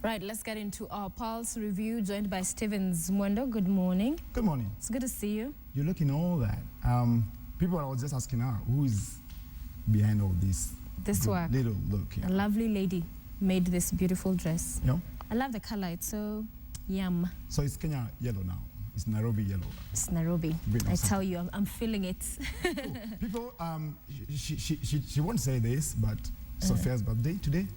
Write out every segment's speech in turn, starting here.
Right, let's get into our Pulse review, joined by Steven's Muendo. Good morning. Good morning. It's good to see you. You're looking all that. People are just asking her, who is behind all this? This work. Little look. Yeah. A lovely lady made this beautiful dress. Yeah. I love the color. It's so yum. So it's Kenya yellow now. It's Nairobi yellow. It's Nairobi. I tell you, I'm feeling it. Cool. People, she won't say this, but Sophia's birthday today.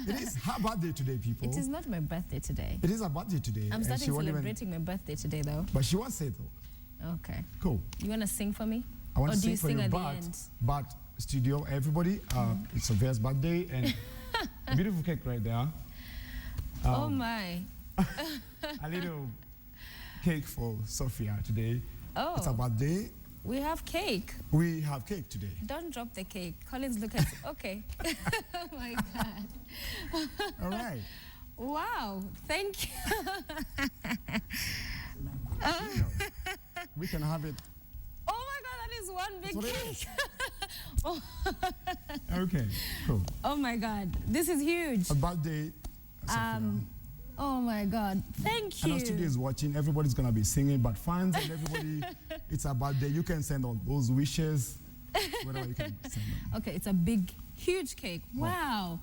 It is her birthday today, people. It is not my birthday today. It is her birthday today. I'm starting celebrating my birthday today, though. But she won't say though. Okay. Cool. You want to sing for me? I want or to do you sing for sing you, at the end? but studio, everybody, it's Sophia's birthday and a beautiful cake right there. Oh my. A little cake for Sophia today. Oh. It's her birthday. We have cake. We have cake today. Don't drop the cake. Collins, look at it. Okay. Oh my God. All right. Wow. Thank you. We can have it. Oh my God, that is one big cake. Oh. Okay, cool. Oh my God, this is huge. A birthday, Sophia. Oh my God, thank you. And our studio is watching. Everybody's gonna be singing, but fans and everybody, it's a birthday. You can send all those wishes, whatever you can send them. Okay, it's a big, huge cake. Wow.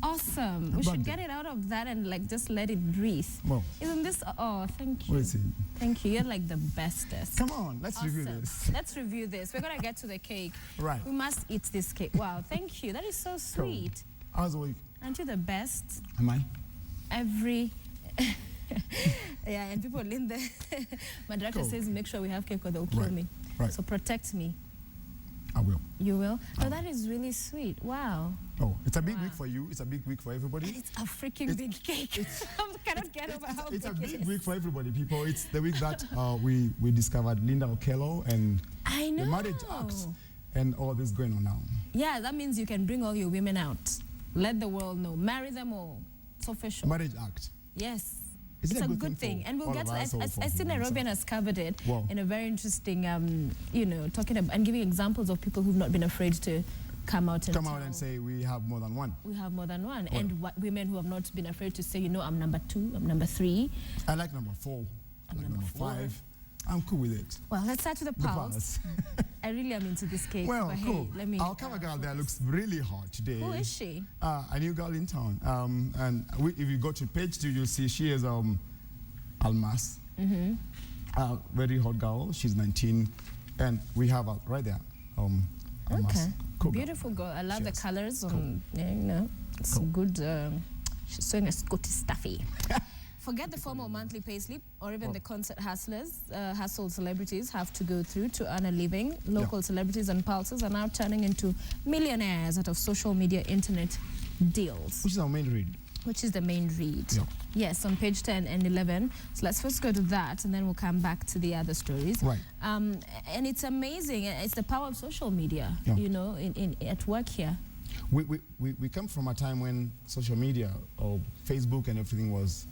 Awesome. We should get it out of that and like just let it breathe. Well, isn't this? Oh, thank you. What is it? Thank you. You're like the bestest. Come on, let's review this. Let's review this. We're gonna get to the cake. Right. We must eat this cake. Wow, thank you. That is so sweet. Cool. How's the week? Aren't you the best? Am I? Every yeah, and people in there. My director says make sure we have cake or they'll kill me. Right. So protect me. I will. You will? No, that is really sweet. Wow. Oh, it's a big week for you. It's a big week for everybody. And it's a freaking big cake. I cannot get over how it's big a big it is. week for everybody, people. It's the week that we discovered Linda Okello and I know. the marriage act and all this going on now. Yeah, that means you can bring all your women out. Let the world know. Marry them all. It's official. Marriage act. Yes. It's a good thing. And we'll get to it. I see Nairobian has covered it in a very interesting, you know, talking about and giving examples of people who've not been afraid to come out and say we have more than one. We have more than one. Well, and women who have not been afraid to say, you know, I'm number 2, I'm number 3. I like number 4. I like number 5. I'm cool with it. Well, let's start with the pulse. I really am into this cake. Well, but cool. Hey, let me. Our cover girl there looks really hot today. Who is she? A new girl in town. And if you go to page 2, you'll see she is Almas. Very hot girl. She's 19, and we have right there. Almas. Okay. Cool Beautiful girl. I love the colors. Cool. Yeah, you know, it's good. She's sewing a Scotty stuffy. Forget the formal monthly payslip or even the concert hustlers, hustle celebrities have to go through to earn a living. Local celebrities and pulses are now turning into millionaires out of social media internet deals. Which is our main read. Which is the main read. Yeah. Yes, on page 10 and 11. So let's first go to that and then we'll come back to the other stories. Right. And it's amazing. It's the power of social media, you know, at work here. We come from a time when social media or Facebook and everything was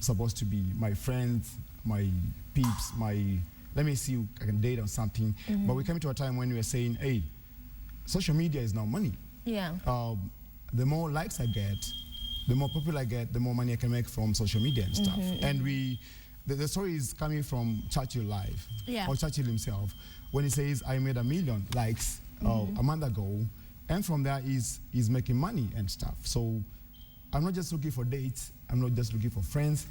supposed to be my friends, my peeps, let me see who I can date or something. But we came to a time when we were saying, hey, social media is now money. Yeah. The more likes I get, the more popular I get, the more money I can make from social media and stuff. And the story is coming from Churchill Live, or Churchill himself, when he says, I made 1 million likes a month ago, and from there he's making money and stuff. So I'm not just looking for dates, I'm not just looking for friends.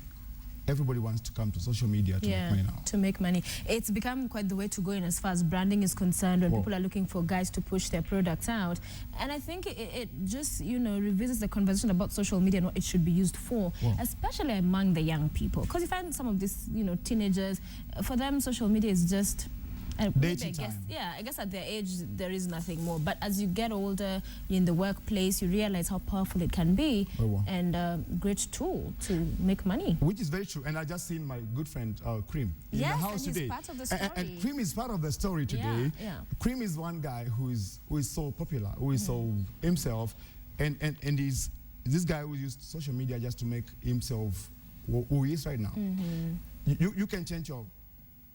Everybody wants to come to social media to make money now. To make money. It's become quite the way to go in as far as branding is concerned, when people are looking for guys to push their products out. And I think it just, you know, revisits the conversation about social media and what it should be used for, especially among the young people. Because you find some of these, you know, teenagers, for them social media is just dating time. Yeah, I guess at their age there is nothing more. But as you get older, you're in the workplace, you realize how powerful it can be, and a great tool to make money. Which is very true. And I just seen my good friend Cream in the house and today. He's part of the story. And Cream is part of the story today. Cream is one guy who is so popular, who is so himself, and is this guy who used social media just to make himself who he is right now. You can change your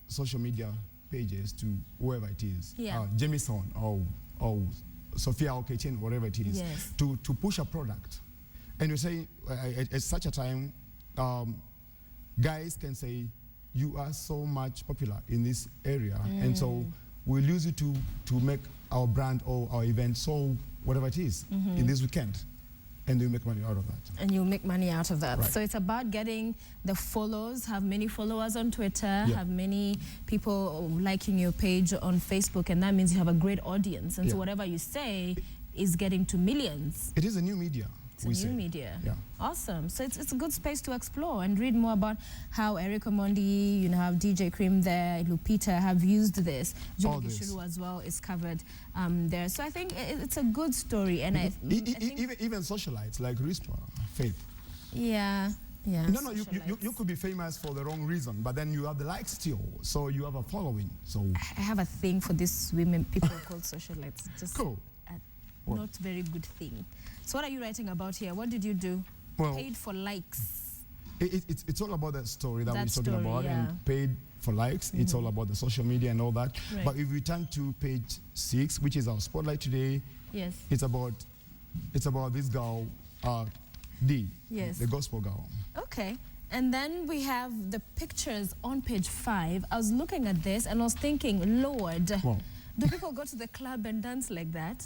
social media pages to whoever it is, Jamison or Sophia Okechin, whatever it is, to push a product. And you say at such a time, guys can say, you are so much popular in this area, and so we'll use you to make our brand or our event, so whatever it is, in this weekend. And you make money out of that. And you'll make money out of that. Right. So it's about getting the follows, have many followers on Twitter, have many people liking your page on Facebook, and that means you have a great audience. And so whatever you say is getting to millions. It is a new media. It's a new media. Yeah. Awesome. So it's a good space to explore and read more about how Eric Omondi, you know, have DJ Cream there, Lupita have used this. Julie Gishuru as well is covered there. So I think it's a good story. And even socialites like Rispa, Faith. Yeah. Yeah. No, you could be famous for the wrong reason, but then you have the likes still, so you have a following. So I have a thing for these women, people called socialites. Just cool. Not very good thing. So what are you writing about here? What did you do? Well, paid for likes. It's all about that story that we're talking about, and paid for likes. It's all about the social media and all that. Right. But if we turn to page 6, which is our spotlight today, it's about this girl, D, the gospel girl. Okay. And then we have the pictures on page 5. I was looking at this and I was thinking, Lord, do people go to the club and dance like that?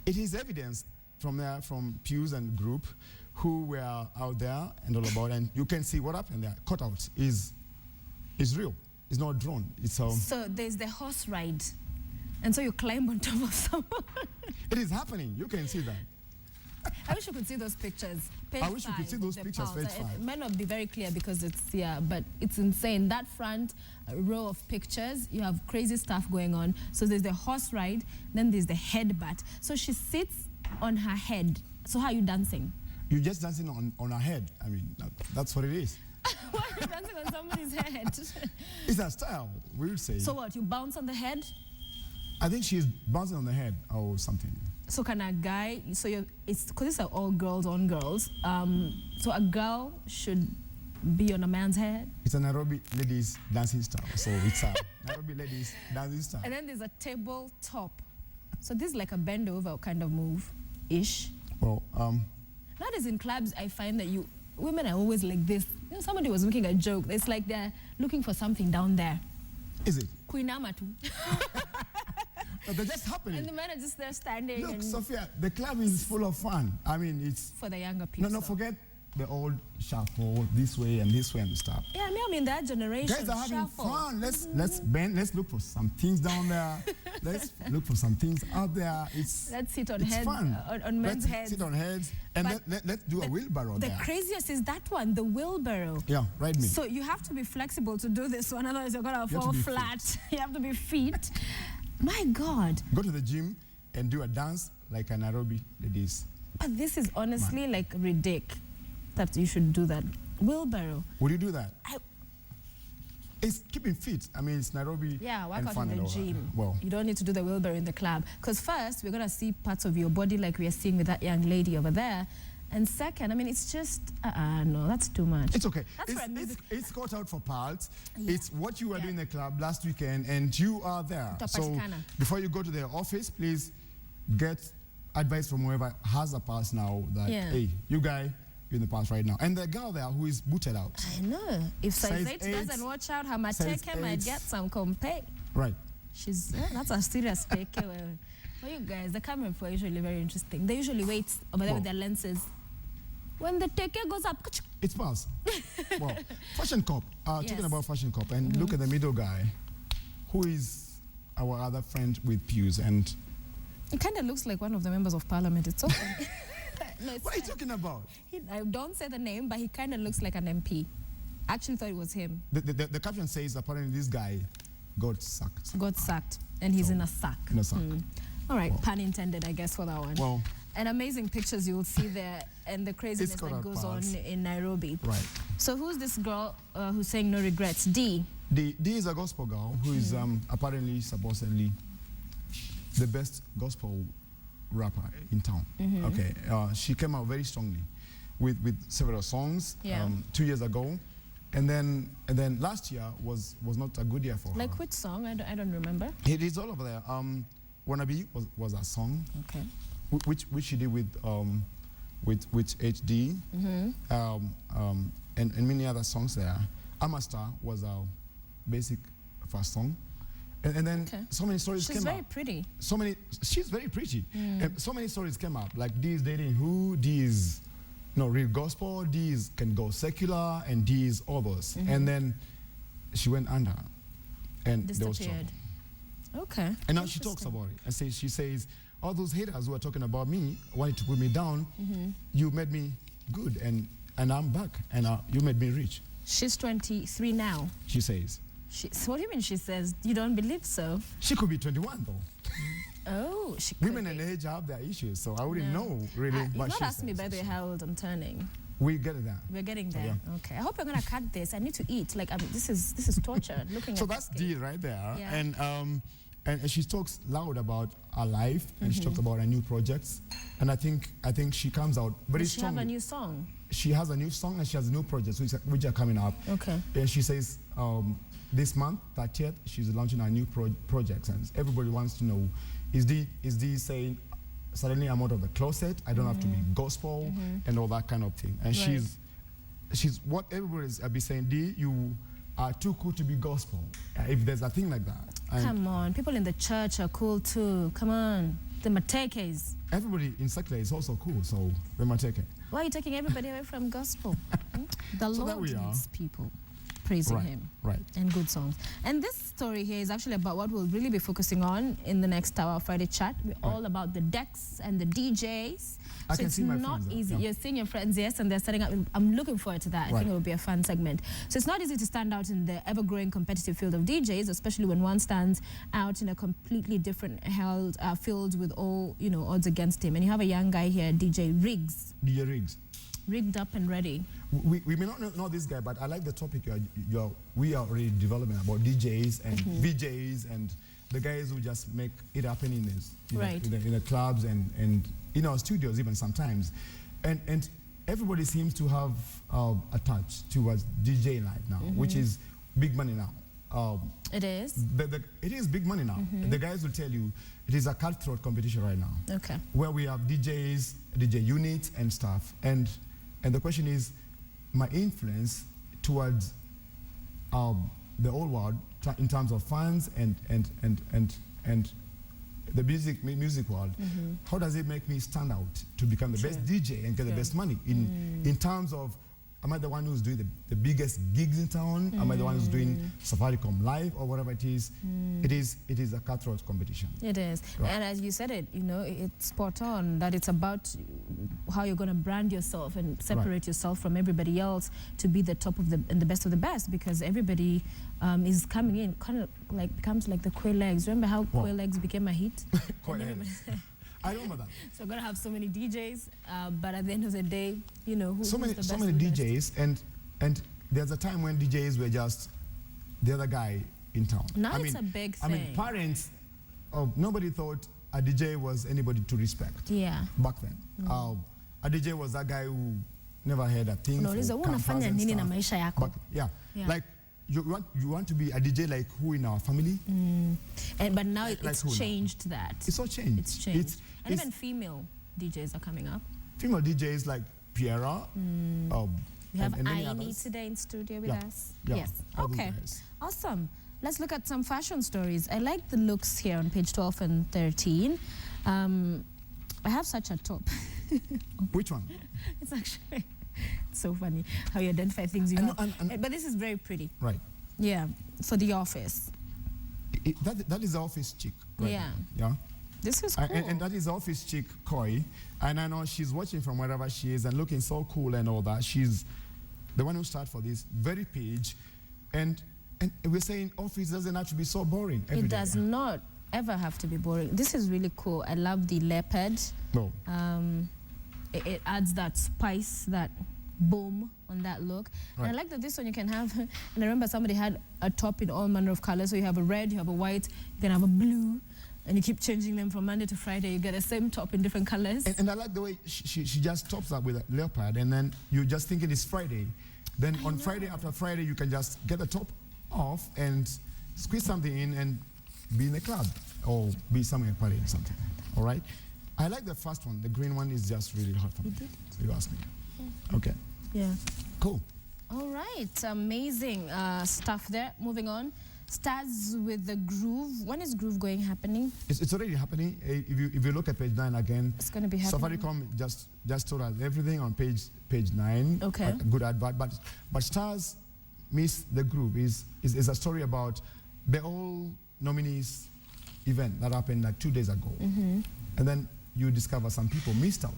It is evidence from Pews and group who were out there and all about, and you can see what happened there. Cutout is real. It's not drawn. It's so there's the horse ride, and so you climb on top of someone. It is happening. You can see that. I wish you could see those pictures. I wish you could see those pictures. Page 5. It might not be very clear because it's but it's insane. That front row of pictures, you have crazy stuff going on. So there's the horse ride, then there's the headbutt. So she sits on her head. So how are you dancing? You're just dancing on her head. I mean, that's what it is. Why are you dancing on somebody's head? It's a style, we would say. So what, you bounce on the head? I think she's bouncing on the head or something. So can a guy, it's because these are all girls on girls, so a girl should be on a man's head? It's a Nairobi ladies dancing style, so it's a Nairobi ladies dancing style. And then there's a tabletop. So this is like a bend over kind of move-ish. Well, nowadays in clubs, I find that women are always like this. You know, somebody was making a joke. It's like they're looking for something down there. Is it? Kuinama too. They're just happening. And the men are just there standing. Look, Sophia, the club is full of fun. I mean, it's... For the younger people. No, forget the old shuffle, this way and stuff. Yeah, I mean that generation. Guys are having fun. Let's bend. Let's look for some things down there. Let's look for some things out there. Let's sit on heads. Fun. On men's heads. Sit on heads and let's do a wheelbarrow there. The craziest is that one, the wheelbarrow. Yeah, right. Me. So you have to be flexible to do this one, otherwise you're gonna fall flat. You have to be fit. My God. Go to the gym and do a dance like a Nairobi ladies. But this is honestly like ridiculous. That you should do that. Wheelbarrow. Would you do that? It's keeping fit. I mean, it's Nairobi. Yeah, work out in the gym. Well, you don't need to do the wheelbarrow in the club. Because first, we're going to see parts of your body like we are seeing with that young lady over there. And second, I mean, it's just, no, that's too much. It's okay. It's got out for parts. Yeah. It's what you were doing in the club last weekend, and you are there. So before you go to the office, please get advice from whoever has a pass now that, hey, you guy, you're in the pass right now. And the girl there who is booted out. I know. If size 8 doesn't watch out, her mateke might get some compay. Right. That's a serious take. For you guys, the camera are usually very interesting. They usually wait over there with their lenses. When the take goes up, it's pass. Well, Fashion Cop. Talking about Fashion Cop, and look at the middle guy, who is our other friend with Pews, and it kind of looks like one of the members of Parliament. It's okay. No, what are you talking about? I don't say the name, but he kind of looks like an MP. I actually thought it was him. The caption says apparently this guy got sacked. Got sacked, and he's in a sack. In a sack. All right, pun intended, I guess, for that one. Well, and amazing pictures you will see there, and the craziness that goes on in Nairobi. Right. So who's this girl who's saying no regrets? D. D is a gospel girl who is apparently, supposedly, the best gospel rapper in town. Okay, she came out very strongly with several songs 2 years ago, and then last year was not a good year for her. Like which song? I don't remember. It is all over there. Wannabe was a song. Okay. Which she did with with HD, and many other songs there. Amastar was our basic first song. And then so many stories came up. She's very pretty. She's very pretty. And so many stories came up, like D is dating who, D is real gospel, D can go secular, and D is all those. And then she went under, and there was trouble. Okay. And now she talks about it. And she says, all those haters who are talking about me, wanting to put me down, you made me good, and I'm back, and you made me rich. She's 23 now. She says. So what do you mean she says? You don't believe so? She could be 21 though. Oh, she could Women and age have their issues, so I wouldn't know really what she says. You've not asked me, by the way, how old I'm turning. We get there. We're getting there. Yeah. Okay. I hope you're gonna cut this. I need to eat. Like, this is torture. Looking so at that's D right there, yeah. And she talks loud about her life, and she talks about her new projects, and I think she comes out very strongly. Does she have a new song? She has a new song, and she has new projects which are coming up. Okay. And she says this month, 30th, she's launching her new projects, and everybody wants to know, is D saying, suddenly I'm out of the closet, I don't have to be gospel, and all that kind of thing. And she's what everybody's be saying, D, you are too cool to be gospel, if there's a thing like that. Come on, people in the church are cool too. Come on, the Matekes. Everybody in secular is also cool, so the Mateke. Why are you taking everybody away from gospel? The Lord needs people praising him. Right. And good songs. And this story here is actually about what we'll really be focusing on in the next Tower Friday chat. We're all about the decks and the DJs. I can see my friends. It's not easy. Yeah. You're seeing your friends, yes, and they're setting up. I'm looking forward to that. I think it will be a fun segment. So it's not easy to stand out in the ever-growing competitive field of DJs, especially when one stands out in a completely different field with all, odds against him. And you have a young guy here, DJ Riggs. DJ Riggs. Rigged up and ready. We may not know this guy, but I like the topic we are already developing about DJs and VJs and the guys who just make it happen in the clubs and in our studios even sometimes. And everybody seems to have a touch towards DJ life now, which is big money now. It is? It is big money now. The guys will tell you it is a cutthroat competition right now. Okay. Where we have DJs, DJ units and stuff. And the question is, my influence towards the whole world in terms of fans and the music world, how does it make me stand out to become the best DJ and get the best money in terms of, am I the one who's doing the biggest gigs in town? Am I the one who's doing Safaricom Live or whatever it is? It is a cutthroat competition. It is. Right. And as you said it, it's spot on that it's about how you're going to brand yourself and separate yourself from everybody else to be the top of and the best of the best, because everybody is coming in, kind of like becomes like the Quay Legs. Remember how Quay Legs became a hit? I remember that. So we're gonna have so many DJs, but at the end of the day, who's so many the DJs, and there's a time when DJs were just the other guy in town. Now it's a big thing. I mean, parents, nobody thought a DJ was anybody to respect. Yeah. Back then, a DJ was that guy who never had a thing. No, but yeah, like. You want to be a DJ like who in our family? But now it's changed that. It's all changed. It's changed. And even female DJs are coming up. Female DJs like Piera. We have Aini today in studio with us. Yeah. Yes. Okay. Awesome. Let's look at some fashion stories. I like the looks here on page 12 and 13. I have such a top. Which one? It's actually... so funny how you identify things you have. But this is very pretty. Right. Yeah, for the office. That is the office chick. Right? Yeah. Yeah. This is cool. And that is the office chick, Koi. And I know she's watching from wherever she is and looking so cool and all that. She's the one who started for this very page. And we're saying office doesn't have to be so boring every day. It does not ever have to be boring. This is really cool. I love the leopard. No. It adds that spice, that boom on that look. Right. And I like that this one you can have, and I remember somebody had a top in all manner of colors. So you have a red, you have a white, you can have a blue, and you keep changing them from Monday to Friday. You get the same top in different colors. And I like the way she just tops up with a leopard, and then you're just thinking it's Friday. Then on Friday after Friday, you can just get the top off and squeeze something in and be in the club or be somewhere partying or something. All right? I like the first one. The green one is just really hot for me. You ask me. Yeah. Okay. Yeah. Cool. All right. Amazing stuff there. Moving on. Starts with the Groove. When is Groove happening? It's already happening. If you look at page 9 again, it's going to be happening. Safaricom just told us everything on page 9. Okay. Good advert. But Stars Miss the Groove is a story about the All Nominees event that happened like 2 days ago. And then you discover some people missed out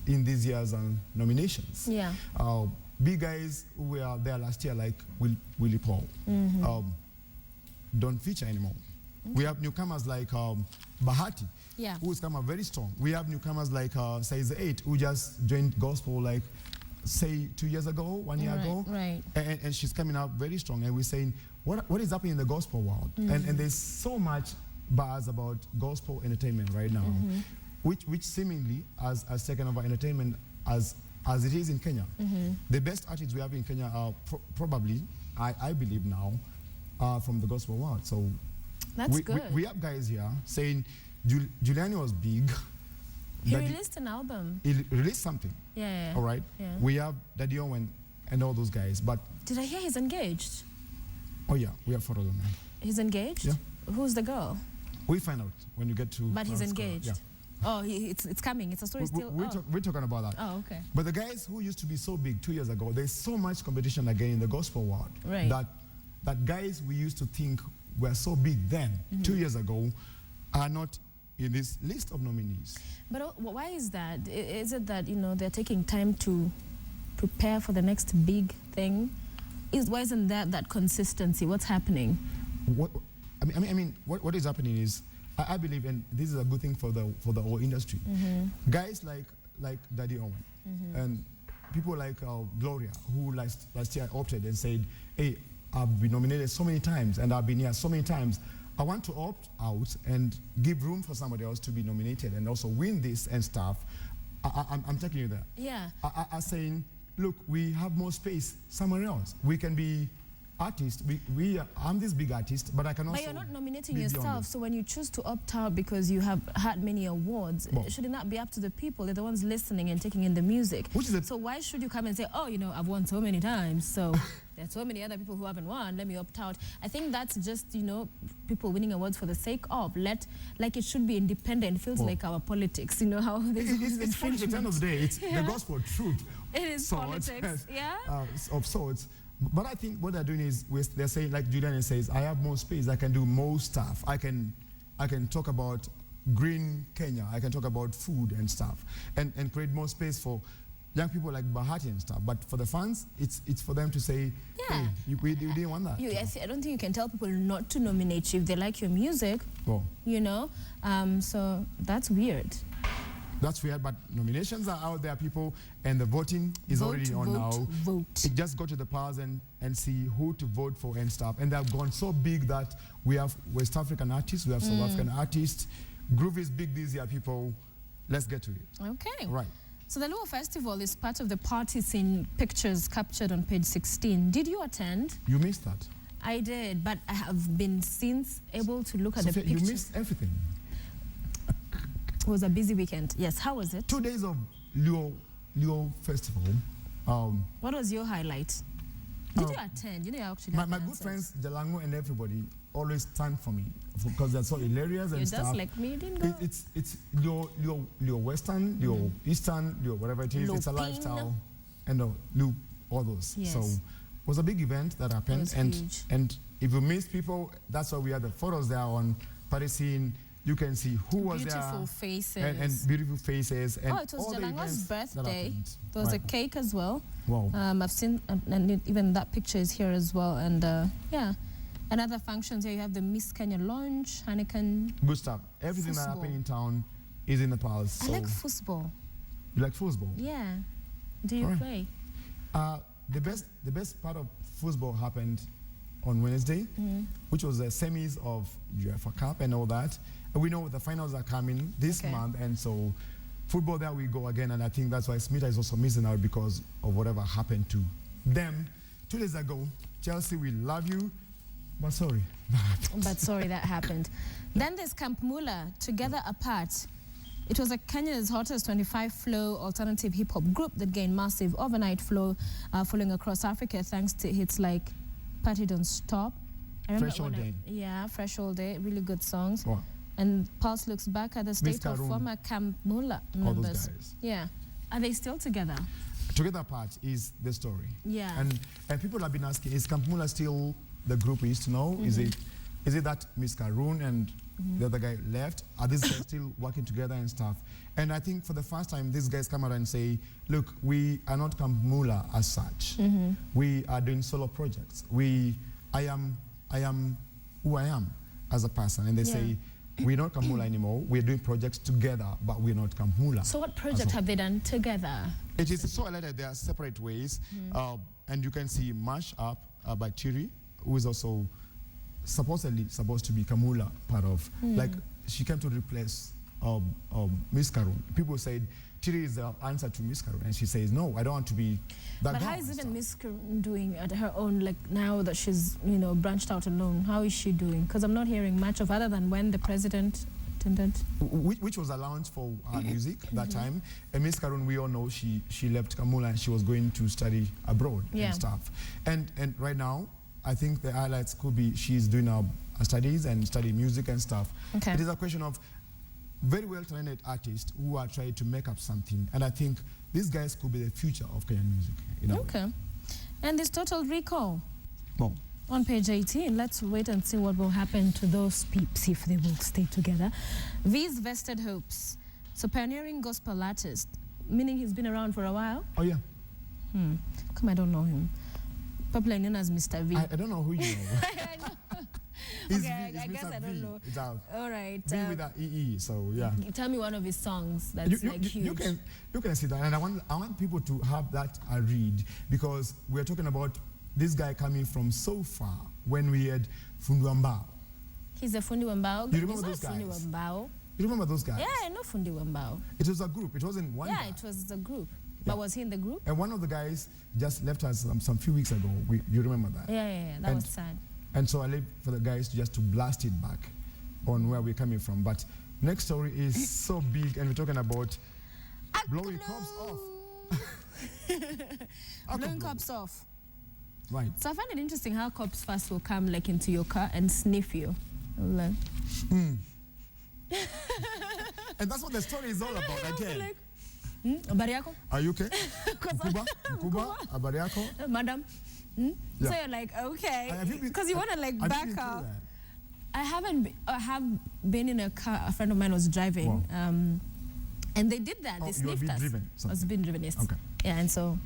in this year's nominations. Yeah. Big guys who were there last year, like Willie Paul, don't feature anymore. We have newcomers like Bahati, who is come up very strong. We have newcomers like Size 8, who just joined gospel like, say, 2 years ago, 1 year ago. Right. And she's coming out very strong. And we're saying, what is happening in the gospel world? And there's so much buzz about gospel entertainment right now, which seemingly has taken over entertainment as it is in Kenya. The best artists we have in Kenya are probably, I believe now, from the gospel world. So that's good. We have guys here saying Giuliani was big. He released an album. He released something. Yeah. All right. Yeah. We have Daddy Owen and all those guys. But did I hear he's engaged? Oh yeah, we have photos of him. He's engaged? Yeah. Who's the girl? We find out when you get to. But he's engaged. Yeah. Oh, it's coming. It's a story still. We're talking about that. Oh, okay. But the guys who used to be so big 2 years ago, there's so much competition again in the gospel world. Right. That guys we used to think were so big then, 2 years ago, are not in this list of nominees. But why is that? Is it that they're taking time to prepare for the next big thing? Why isn't that consistency? What's happening? What is happening is, I believe, and this is a good thing for the whole industry. Guys like Daddy Owen and people like Gloria, who last year opted and said, "Hey, I've been nominated so many times and I've been here so many times. I want to opt out and give room for somebody else to be nominated and also win this and stuff." I'm taking you there. Yeah. I'm saying, look, we have more space somewhere else. We can be artists. I'm this big artist, but I can also. But you're not nominating yourself, so when you choose to opt out because you have had many awards, shouldn't that be up to the people? They're the ones listening and taking in the music. So why should you come and say, oh, I've won so many times, so there's so many other people who haven't won, let me opt out. I think that's just, people winning awards for the sake of. Like it should be independent. It feels like our politics, how it's politics. At the end of the day, it's the gospel truth. It is politics, yeah? Of sorts. But I think what they're doing is they're saying, like Julian says, I have more space, I can do more stuff. I can talk about green Kenya, I can talk about food and stuff, and create more space for young people like Bahati and stuff. But for the fans, it's for them to say, hey, we didn't want that. I don't think you can tell people not to nominate you if they like your music, so that's weird. That's weird, but nominations are out there, people, and the voting is already on now. Vote. It just go to the polls and see who to vote for and stuff. And they've gone so big that we have West African artists, we have South African artists. Groove is big this year, people. Let's get to it. Okay. Right. So the Luo Festival is part of the party scene pictures captured on page 16. Did you attend? You missed that. I did, but I have been since able to look at the pictures. You missed everything. It was a busy weekend. Yes, how was it? 2 days of Luo Festival. What was your highlight? Did you attend? You actually my good friends, Jalango and everybody, always stand for me because they're so hilarious and stuff. Just like me, didn't go? It's Luo Western, Luo Eastern, Luo whatever it is. It's a lifestyle. And Luo, all those. Yes. So it was a big event that happened. And if you miss people, that's why we had the photos there on Paris scene. You can see who was there. Beautiful faces. And beautiful faces. And it was Jalango's birthday. There was right. a cake as well. Wow. I've seen, and even that picture is here as well. And yeah, and other functions here. You have the Miss Kenya launch, Hanneken. Good stuff. Everything that happened in town is in the palace. So I like football. You like football? Yeah. Do you play? The best part of football happened on Wednesday, which was the semis of UEFA Cup and all that. And we know the finals are coming this month, and so football, there we go again. And I think that's why Smita is also missing out because of whatever happened to them 2 days ago. Chelsea, we love you, but sorry. But sorry that happened. Then there's Camp Mula, Together Apart. It was Kenya's hottest 25-flow alternative hip-hop group that gained massive overnight flow following across Africa thanks to hits like Party Don't Stop. Fresh All Day. Yeah, Fresh All Day. Really good songs. Wow. And Pulse looks back at the state of former Camp Mula members. All those guys. Yeah. Are they still together? Together part is the story. Yeah. And people have been asking, is Camp Mula still the group we used to know? Is it that Miss Karun and the other guy left? Are these guys still working together and stuff? And I think for the first time, these guys come out and say, look, we are not Camp Mula as such. We are doing solo projects. I am who I am as a person. And they say, we're not Camp Mula anymore. We're doing projects together, but we're not Camp Mula. So what project have they done together? It is so highlighted. They are separate ways. And you can see Mash Up by Chiri, who is also supposedly supposed to be Kamula part of. Like, she came to replace Miss Karun. People said, Chiri is the answer to Miss Karun. And she says, no, I don't want to be that. But how is even Miss Karun doing at her own, like now that she's, branched out alone? How is she doing? Because I'm not hearing much of other than when the president attended. Which was a launch for music that time. And Miss Karun, we all know she left Kamula and she was going to study abroad and stuff. And right now, I think the highlights could be she's doing her studies and studying music and stuff. Okay. It is a question of very well-talented artists who are trying to make up something. And I think these guys could be the future of Kenyan music. Okay. And this Total Recall. No. On page 18, let's wait and see what will happen to those peeps if they will stay together. V's Vested Hopes. So pioneering gospel artist, meaning he's been around for a while? Oh, yeah. Come, I don't know him. Popularly known as Mr. V. I don't know who you know. I know. Okay, I guess I don't know. It's out. All right. V with that EE, so yeah. Tell me one of his songs that's huge. You can see that, and I want people to have that read, because we're talking about this guy coming from so far when we had Fundi Wambao. He's a Fundi Wambao. You remember those guys? Fundi Wambao. You remember those guys? Yeah, I know Fundi Wambao. It was a group. It wasn't one guy. Yeah, it was a group. But was he in the group? And one of the guys just left us some few weeks ago. You remember that? Yeah. That was sad. And so I left for the guys to blast it back on where we're coming from. But next story is so big, and we're talking about blowing cops off. Blowing cops off. Right. So I find it interesting how cops first will come like into your car and sniff you. Like. And that's what the story is all about again. Habari yako? Are you okay? Mkuba, habari yako? Madam. Yeah. So you're like, okay, because you want to like back up. I have been in a car. A friend of mine was driving, and they did that. They sniffed us. I was being driven, yes. Okay. Yeah, and so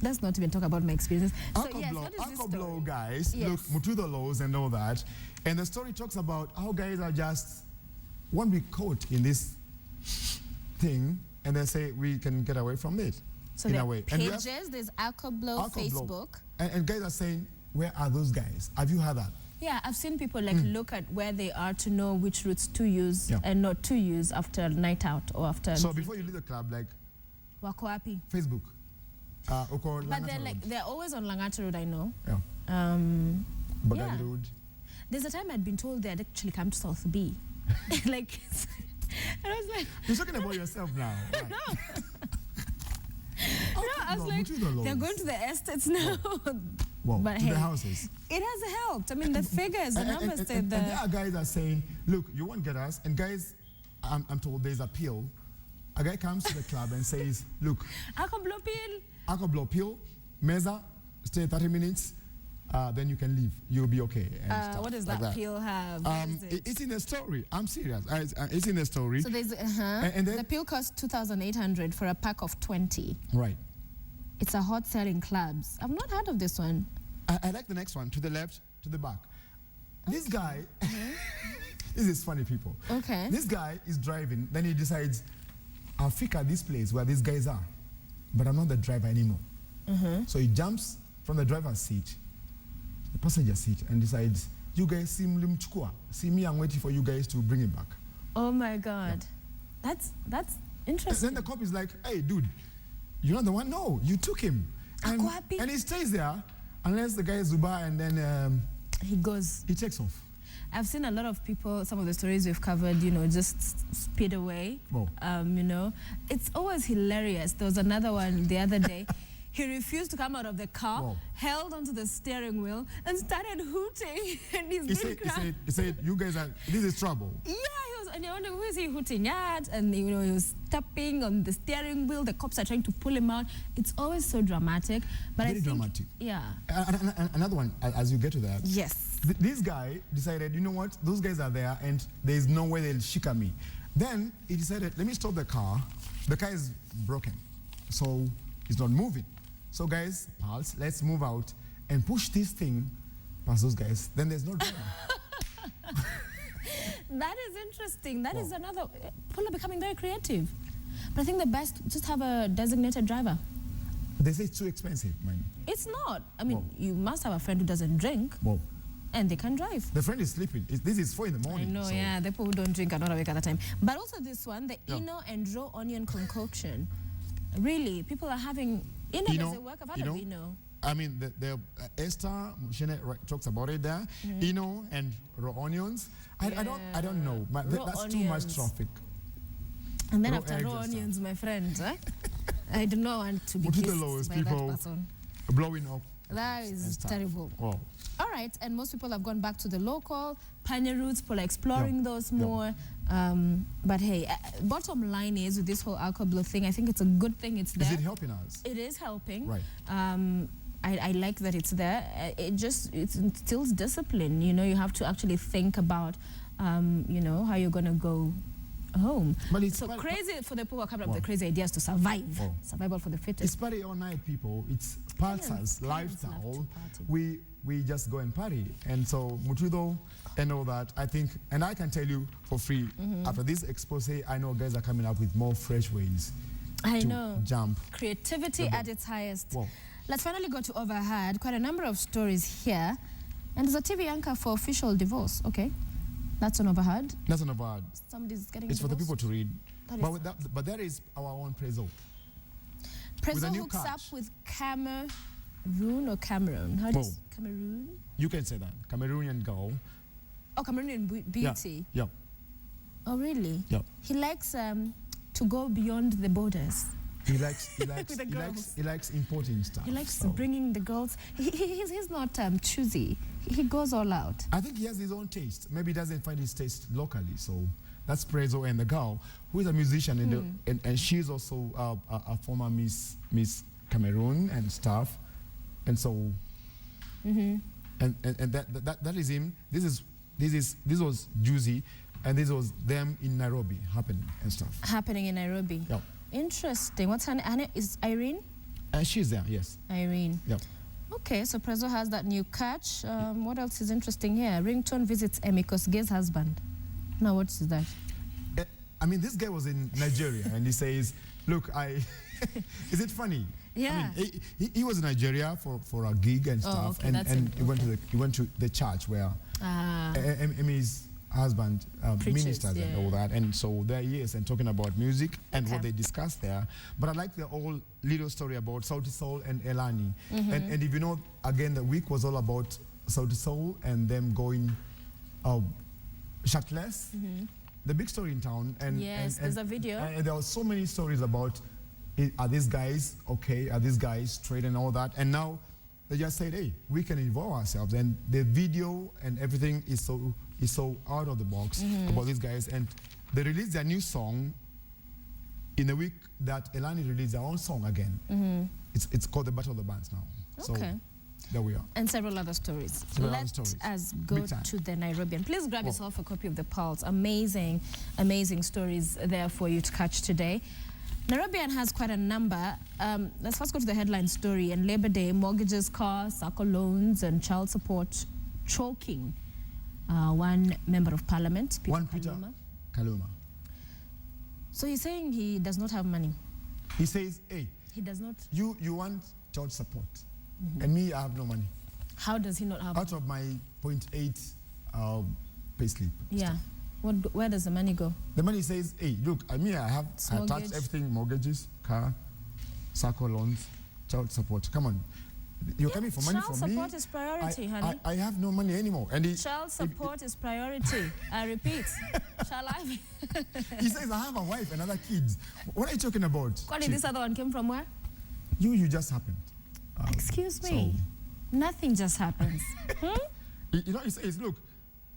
let's not even talk about my experiences. So yes, what is this story? Blow guys, look, Mutudo laws and all that, and the story talks about how guys are just won't be caught in this thing, and they say we can get away from it. So in there a way. pages, there's Alcoblow Facebook. And guys are saying, where are those guys? Have you heard that? Yeah, I've seen people like look at where they are to know which routes to use and not to use after a night out or after. So before you leave the club, like wako wapi? Facebook. But they're always on Langata Road, I know. Yeah. Bagadi Road. There's a time I'd been told they'd actually come to South B. Like, and I was like, you're talking about yourself now. Right? No. No, I was like, they're going to the estates now. Well, but to the houses. It has helped. I mean, the figures, the numbers. And there are guys that are saying, look, you won't get us. And guys, I'm told there's a pill. A guy comes to the club and says, look, Alcoblow pill, meza, stay 30 minutes, then you can leave. You'll be okay. What does that pill have? It's in a story. I'm serious. It's in a story. So there's and then the pill costs 2,800 for a pack of 20. Right. It's a hot sell in clubs. I've not heard of this one. I like the next one. To the left, to the back. Okay. This guy, this is funny, people. Okay. This guy is driving. Then he decides, I'll figure out this place where these guys are. But I'm not the driver anymore. So he jumps from the driver's seat, the passenger seat, and decides, you guys see me, I'm waiting for you guys to bring it back. Oh my God. Yeah. That's interesting. And then the cop is like, hey, dude, you're not the one? No, you took him. And he stays there unless the guy is Zuba, and then he goes. He takes off. I've seen a lot of people, some of the stories we've covered, you know, just speed away. Oh. You know, it's always hilarious. There was another one the other day. He refused to come out of the car, Wow. held onto the steering wheel, and started hooting. And he said, you guys are, this is trouble. Yeah, he was, and I wonder, who is he hooting at? And, you know, he was tapping on the steering wheel. The cops are trying to pull him out. It's always so dramatic. But Very dramatic. Yeah. Another one, as you get to that. Yes. This guy decided, you know what, those guys are there, and there's no way they'll shika me. Then he decided, let me stop the car. The car is broken, so it's not moving. So guys, pals, let's move out and push this thing past those guys. Then there's no drama. That is interesting. That is another. People are becoming very creative. But I think the best, just have a designated driver. They say it's too expensive, man. It's not. I mean, you must have a friend who doesn't drink. And they can drive. The friend is sleeping. This is 4 in the morning. I know, yeah. The people who don't drink are not awake at that time. But also this one, the Eno and raw onion concoction. Really, people are having... Eno, work. I've heard of Eno. I mean, the Esther Mushene talks about it there. Eno and raw onions. I don't know. That's too much traffic. And then after raw onions, my friend, I do not want to be kissed by that person. Blowing up. That is terrible. Wow. All right, and most people have gone back to the local pioneer routes, people are exploring those more. But hey, bottom line is with this whole alcohol blow thing, I think it's a good thing it's there. Is it helping us? It is helping. Right. I like that it's there. It instills discipline. You know, you have to actually think about, you know, how you're going to go home. But it's so crazy for the people who are coming up with the crazy ideas to survive. Survival for the fittest. It's party all night, people. It's pulsars, lifestyle. We just go and party. And so Mutudo and all that, I think, and I can tell you for free, after this expose, I know guys are coming up with more fresh ways to jump. Creativity at its highest. Let's finally go to Overheard. Quite a number of stories here. And there's a TV anchor for official divorce. Okay. That's on Overheard. That's on Overheard. Somebody's getting It's divorced. for the people to read. But there is our own Prezzo. Prezzo hooks up with Cameroon or Cameroon? How does Cameroon? You can say that. Cameroonian girl. Oh, Cameroonian beauty. Yeah. Oh, really? Yeah. He likes to go beyond the borders. He likes importing stuff. He likes bringing the girls. He's not choosy. He goes all out. I think he has his own taste. Maybe he doesn't find his taste locally. So that's Prezzo, and the girl who is a musician and she's also a former Miss Cameroon and stuff. And so and that is him. This was Juicy, and this was them in Nairobi happening in Nairobi. Yeah. Interesting. What's her name? Is Irene? She's there, yes. Irene. Yep. Okay, so Prezzo has that new catch. What else is interesting here? Ringtone visits Emiko's gay's husband. Now, what is that? I mean, this guy was in Nigeria, and he says, look, is it funny? Yeah. I mean, he was in Nigeria for a gig and stuff, and he went to the church where Emmy's husband ministers and all that, and so there he is and talking about music and what they discussed there. But I like the whole little story about Sauti Sol and Elani, and if you know, again, the week was all about Sauti Sol and them going shirtless. The big story in town, and there's a video, and there were so many stories about are these guys okay, are these guys straight and all that, and now they just said, hey, we can involve ourselves, and the video and everything is so out of the box about these guys, and they released their new song in the week that Elani released their own song again. It's called The Battle of the Bands now. Okay. So there we are. And several other stories. Let us go to the Nairobian. Please grab yourself a copy of The Pulse. Amazing, amazing stories there for you to catch today. Nairobian has quite a number. Let's first go to the headline story. And Labor Day, mortgages, cars, SACCO loans, and child support choking one member of parliament, Peter Kaluma. So he's saying he does not have money. He says, hey, he does not. You want child support, and me, I have no money. How does he not have out of my 0.8 pay slip? Yeah. Where does the money go? The money says, hey, look, I touched everything, mortgages, car, SACCO loans, child support. Come on. You're coming for money from me. Child support is priority, honey. I have no money anymore. And child support is priority. I repeat. Shall I? He says, I have a wife and other kids. What are you talking about? Kwani, this other one came from where? You just happened. Excuse me. Nothing just happens. You know, he says, look,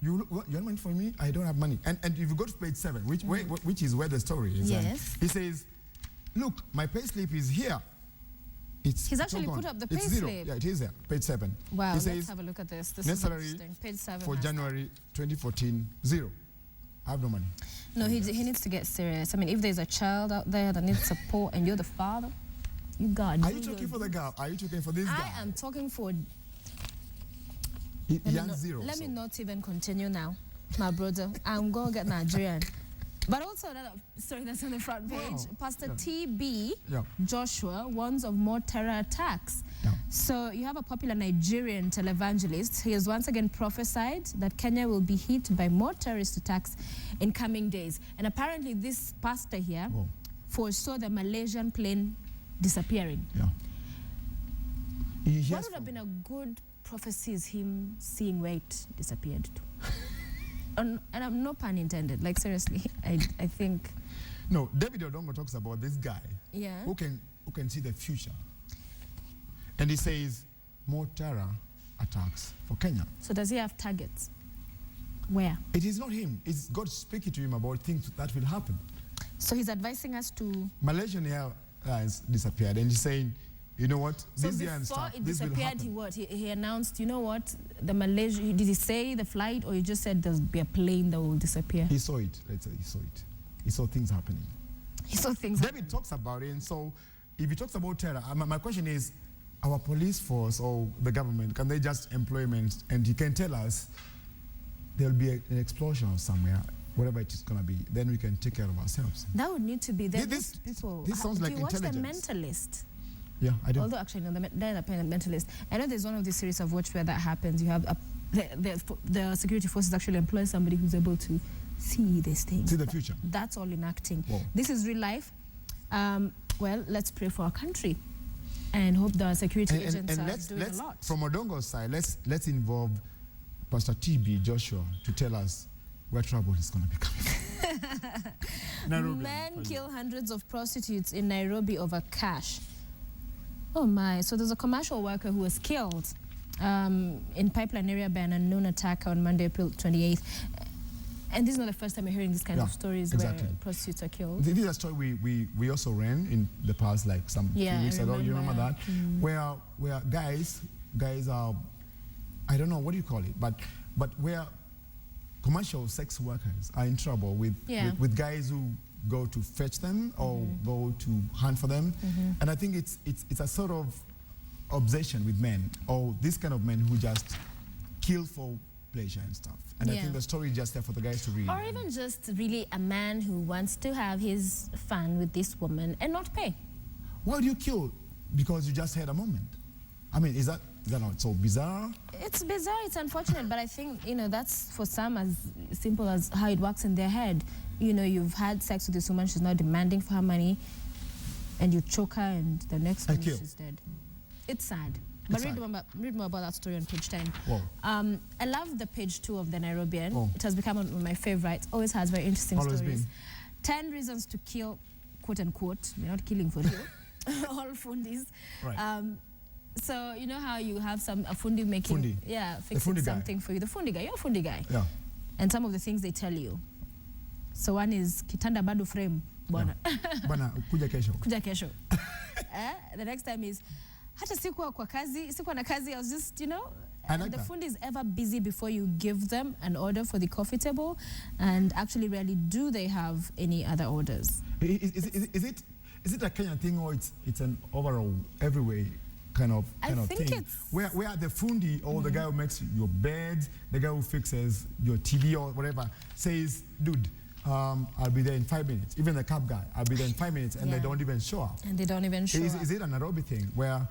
you have money for me? I don't have money. And if you go to page 7, which is where the story is, yes. He says, look, my pay slip is here. He's actually put up the pay slip. Yeah, it is there. Page 7. Wow, he let's have a look at this. This net is salary interesting. Page 7 for January 2014, 0. I have no money. No, he needs to get serious. I mean, if there's a child out there that needs support and you're the father, you got. Are you talking for the girl? Are you talking for this guy? I am talking for. He has 0. Let me not even continue now, my brother. I'm going to get Nigerian. But also another story that's on the front page. Wow. Pastor T.B. Joshua warns of more terror attacks. So you have a popular Nigerian televangelist. He has once again prophesied that Kenya will be hit by more terrorist attacks in coming days. And apparently this pastor here foresaw the Malaysian plane disappearing. What would have been a good prophecy is him seeing where it disappeared to. And I'm no pun intended. Like, seriously, I think. No, David Odongo talks about this guy who can see the future. And he says more terror attacks for Kenya. So does he have targets? Where? It is not him. It's God speaking to him about things that will happen. So he's advising us to... Malaysian Airlines disappeared, and he's saying, you know what? So this year and stuff, it disappeared, he announced, you know what? The Malaysia, did he say the flight, or he just said there'll be a plane that will disappear? He saw it. Let's say he saw it. He saw things happening. He saw things David talks about it, and so if he talks about terror, my question is, our police force or the government, can they just employment? And he can tell us there'll be an explosion somewhere, whatever it is going to be, then we can take care of ourselves. That would need to be there. This sounds like intelligence. Do you watch The Mentalist? Yeah, I do. Although actually, no, The Mentalist. I know there's one of these series I've watched where that happens. You have the security forces actually employ somebody who's able to see these things. See the future. That's all in acting. Whoa. This is real life. Well, let's pray for our country and hope the security agents are doing a lot. From Odongo's side, let's involve Pastor T.B. Joshua to tell us where trouble is going to be coming from. Men kill hundreds of prostitutes in Nairobi over cash. Oh my, so there's a commercial worker who was killed in Pipeline area by an unknown attacker on Monday, April 28th. And this is not the first time we're hearing this kind of stories where prostitutes are killed. This is a story we also ran in the past, like some few weeks ago. You remember that? Where guys are, I don't know, what do you call it? But where commercial sex workers are in trouble with guys who go to fetch them or go to hunt for them. And I think it's a sort of obsession with men, or this kind of men who just kill for pleasure and stuff. And I think the story is just there for the guys to read. Or even just really a man who wants to have his fun with this woman and not pay. Why do you kill? Because you just had a moment. I mean, is that not so bizarre? It's bizarre, it's unfortunate, but I think, that's for some as simple as how it works in their head. You've had sex with this woman, she's now demanding for her money, and you choke her, and the next minute she's dead. It's sad. But read more about that story on page 10. I love the page 2 of the Nairobian. It has become one of my favorites. Always has very interesting stories. 10 reasons to kill, quote unquote. We're not killing for real. All fundis. Right. So you know how you have a fundi making, fixing something for you. The fundi guy, you're a fundi guy. Yeah. And some of the things they tell you. So one is kitanda bado frame, bwana. Bwana, kuja kesho. Kuja kesho. The next time is hata sikuwa na kazi, I was just, and the fundi is ever busy before you give them an order for the coffee table, and actually rarely do they have any other orders. Is it a Kenyan thing, or it's an overall everywhere kind of thing? Where the fundi, or the guy who makes your bed, the guy who fixes your TV or whatever, says, dude, I'll be there in 5 minutes. Even the cab guy, I'll be there in 5 minutes, and they don't even show up. And they don't even show up. Is it a Nairobi thing where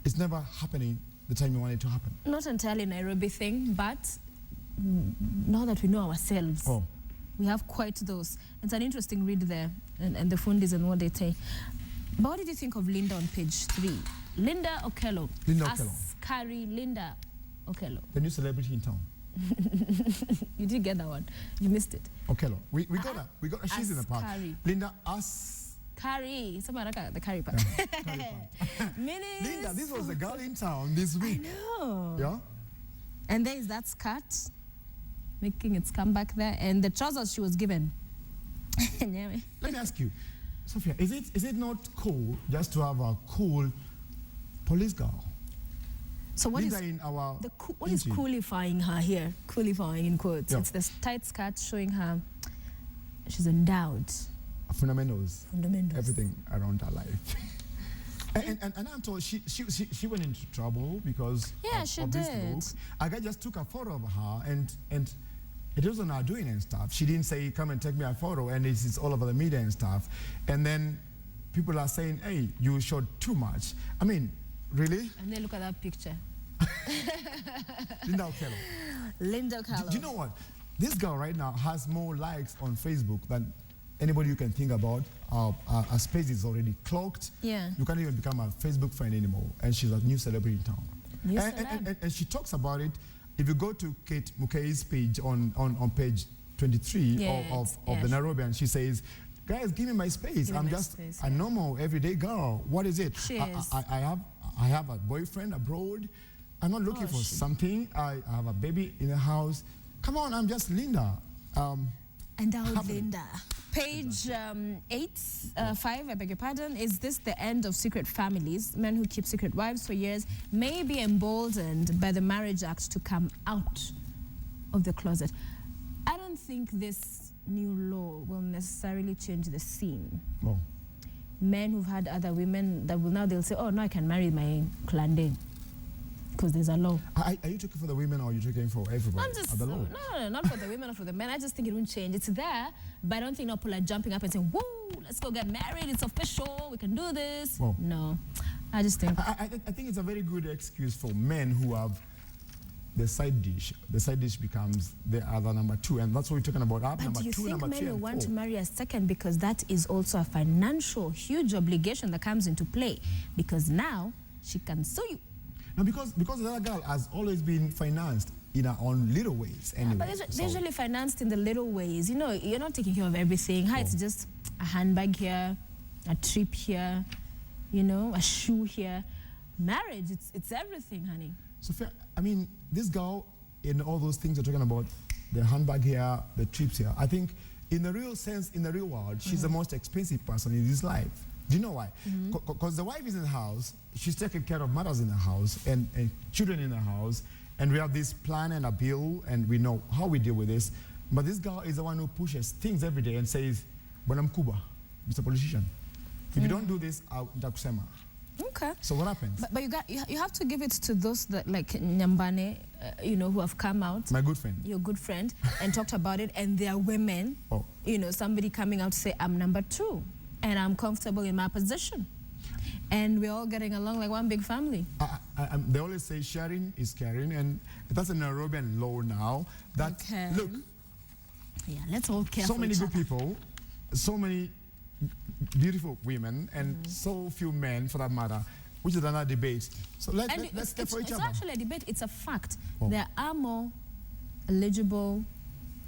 it's never happening the time you want it to happen? Not entirely a Nairobi thing, but now that we know ourselves, we have quite those. It's an interesting read there, and the fundis and what they say. But what did you think of Linda on page 3? Linda Okello. Linda Okello. Carrie Linda Okello. The new celebrity in town. You did get that one. You missed it. Okello. We got her. We got her. She's in the park. Linda Carrie. Somebody like the Carrie part. Linda, this was the girl in town this week. I know. Yeah? And there is that skirt making its comeback there, and the trousers she was given. Let me ask you, Sophia, is it not cool just to have a cool police girl? So what Linda is in our what is coolifying her here? Coolifying in quotes. Yeah. It's the tight skirt showing her she's endowed. Fundamentals. Fundamentals. Everything around her life. and I'm told she went into trouble because of this look. A guy just took a photo of her and it wasn't her doing and stuff. She didn't say, come and take me a photo, and it's all over the media and stuff. And then people are saying, hey, you showed too much. I mean, really? And then look at that picture. Linda Okello. Linda Okello. Do you know what? This girl right now has more likes on Facebook than anybody you can think about. Her space is already clocked. Yeah. You can't even become a Facebook friend anymore. And she's a new celebrity in town. And she talks about it. If you go to Kate Mukei's page on page 23 of the Nairobian, she says, guys, give me my space. I'm just a normal, everyday girl. What is it? I have a boyfriend abroad. I'm not looking for something. I have a baby in the house. Come on, I'm just Linda. Endowed Linda. Page 5, I beg your pardon. Is this the end of secret families? Men who keep secret wives for years may be emboldened by the Marriage Act to come out of the closet. I don't think this new law will necessarily change the scene. Oh. Men who've had other women that will now, they'll say, oh, no, I can marry my clan because there's a law. Are you talking for the women or are you talking for everybody? No, not for the women or for the men. I just think it won't change. It's there, but I don't think people are jumping up and saying, whoa, let's go get married. It's official. We can do this. Oh. No, I just think... I think it's a very good excuse for men who have the side dish. The side dish becomes the other number two, and that's what we're talking about. But do you think men will want to marry a second because that is also a financial, huge obligation that comes into play? Because now she can sue you. No, because the other girl has always been financed in her own little ways anyway. But they're usually financed in the little ways. You know, you're not taking care of everything. It's just a handbag here, a trip here, you know, a shoe here. Marriage, it's everything, honey. Sophia, I mean, this girl, in all those things you're talking about, the handbag here, the trips here, I think in the real sense, in the real world, she's the most expensive person in this life. Do you know why? Because the wife is in the house, she's taking care of matters in the house and children in the house, and we have this plan and a bill, and we know how we deal with this. But this girl is the one who pushes things every day and says, "Bonam Kuba, Mr. Politician, if you don't do this, I'll Dakusema." Okay. So what happens? But you have to give it to those that like Nyambane, you know, who have come out. My good friend. Your good friend, and talked about it, and they are women. Oh. You know, somebody coming out to say, I'm number 2. And I'm comfortable in my position. And we're all getting along like one big family. They always say sharing is caring, and that's a Nairobian law now. That, look. Yeah, let's all care so many good people, so many beautiful women, and so few men for that matter, which is another debate. So let's care for each other. It's actually a debate, it's a fact. Oh. There are more eligible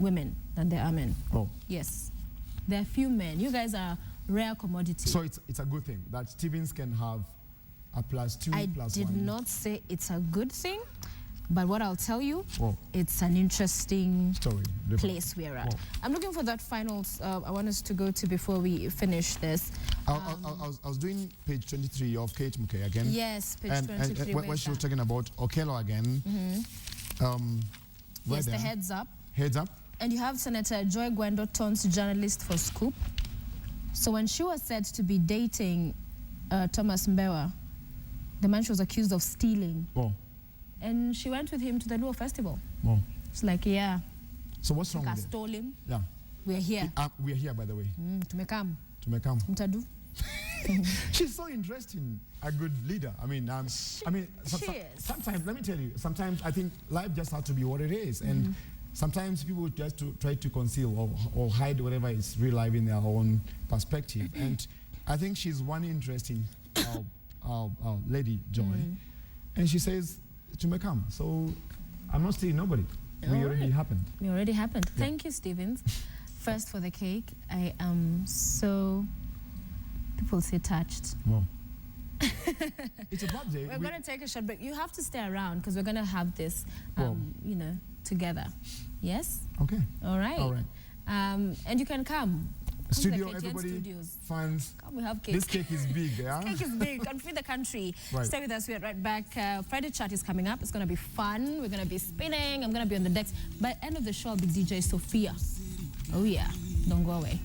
women than there are men. Oh. Yes. There are few men. You guys are rare commodity. So it's a good thing that Stevens can have a +2, +1. I did not say it's a good thing, but what I'll tell you, it's an interesting place we're at. I'm looking for that final, I want us to go to before we finish this. I was doing page 23 of Kate Mukei again. Yes, page 23. And when she was talking about Okello again. Yes, the heads up. Heads up. And you have Senator Joy Gwendo Ton's journalist for Scoop. So when she was said to be dating Thomas Mbewa, the man she was accused of stealing. And she went with him to the Luo Festival. It's like, yeah. So what's wrong with it? I stole him. Yeah. We're here. We're here, by the way. Tumekam. Mtadu. She's so interesting, a good leader. I mean, sometimes, let me tell you, sometimes I think life just has to be what it is. And sometimes people just try to conceal or hide whatever is real life in their own perspective. And I think she's one interesting lady, Joy, and she says, to me come. So I'm not seeing nobody. It already happened. It already happened. Yeah. Thank you, Stevens. First for the cake. I am so, people say touched. Well, it's a birthday. We're going to take a short break. You have to stay around because we're going to have this, you know, together. Yes? Okay. All right. All right. And you can come. Studio, everybody, fans. Come, we have cake. This cake is big, yeah? This cake is big. Can feed the country. Right. Stay with us. We're right back. Friday chat is coming up. It's going to be fun. We're going to be spinning. I'm going to be on the decks. By the end of the show, I'll be DJ Sophia. Oh, yeah. Don't go away.